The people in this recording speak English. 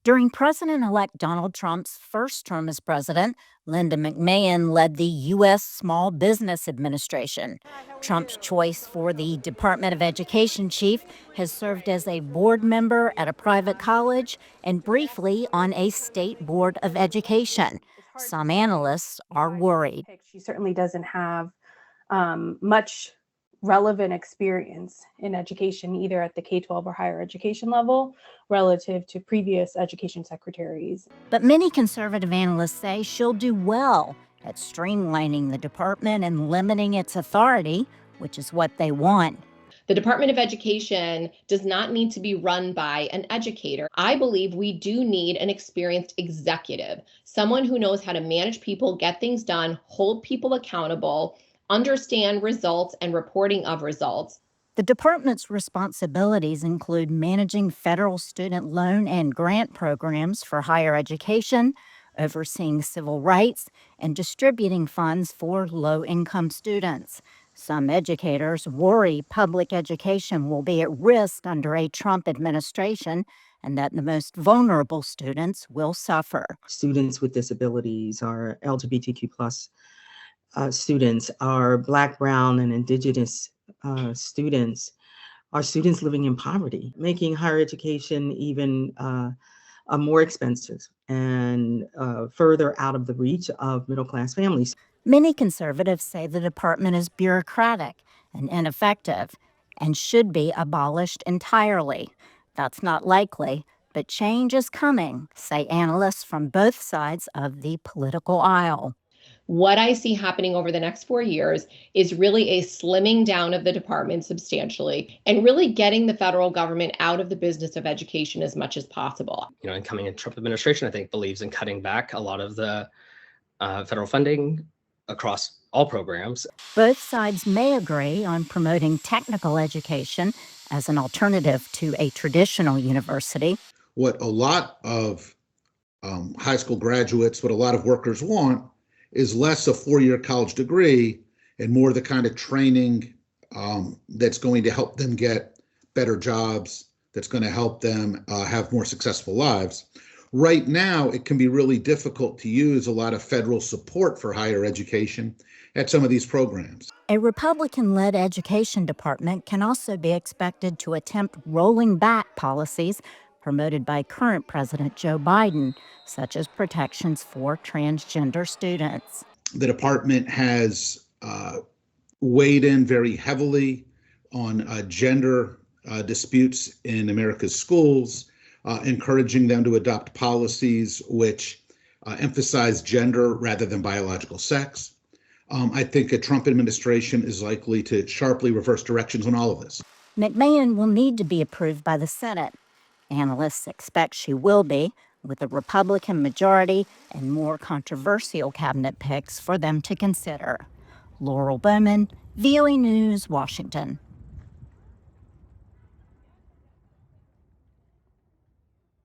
During President-elect Donald Trump's first term as president, Linda McMahon led the U.S. Small Business Administration. Trump's choice for the Department of Education chief has served as a board member at a private college and briefly on a state board of education. Some analysts are worried. She certainly doesn't have much relevant experience in education, either at the K-12 or higher education level, relative to previous education secretaries. But many conservative analysts say she'll do well at streamlining the department and limiting its authority, which is what they want. The Department of Education does not need to be run by an educator. I believe we do need an experienced executive, someone who knows how to manage people, get things done, hold people accountable, understand results and reporting of results. The department's responsibilities include managing federal student loan and grant programs for higher education, overseeing civil rights, and distributing funds for low-income students. Some educators worry public education will be at risk under a Trump administration and that the most vulnerable students will suffer. Students with disabilities, our LGBTQ plus students, our Black, Brown, and Indigenous students, are students living in poverty, making higher education even more expensive and further out of the reach of middle-class families. Many conservatives say the department is bureaucratic and ineffective and should be abolished entirely. That's not likely, but change is coming, say analysts from both sides of the political aisle. What I see happening over the next 4 years is really a slimming down of the department substantially and really getting the federal government out of the business of education as much as possible. Incoming Trump administration, I think, believes in cutting back a lot of the federal funding across all programs. Both sides may agree on promoting technical education as an alternative to a traditional university. What a lot of high school graduates, what a lot of workers want, is less a four-year college degree and more the kind of training that's going to help them get better jobs, that's going to help them have more successful lives. Right now, it can be really difficult to use a lot of federal support for higher education at some of these programs. A Republican-led education department can also be expected to attempt rolling back policies promoted by current President Joe Biden, such as protections for transgender students. The department has weighed in very heavily on gender disputes in America's schools, encouraging them to adopt policies which emphasize gender rather than biological sex. I think a Trump administration is likely to sharply reverse directions on all of this. McMahon will need to be approved by the Senate. Analysts expect she will be, with a Republican majority and more controversial cabinet picks for them to consider. Laurel Bowman, VOA News, Washington.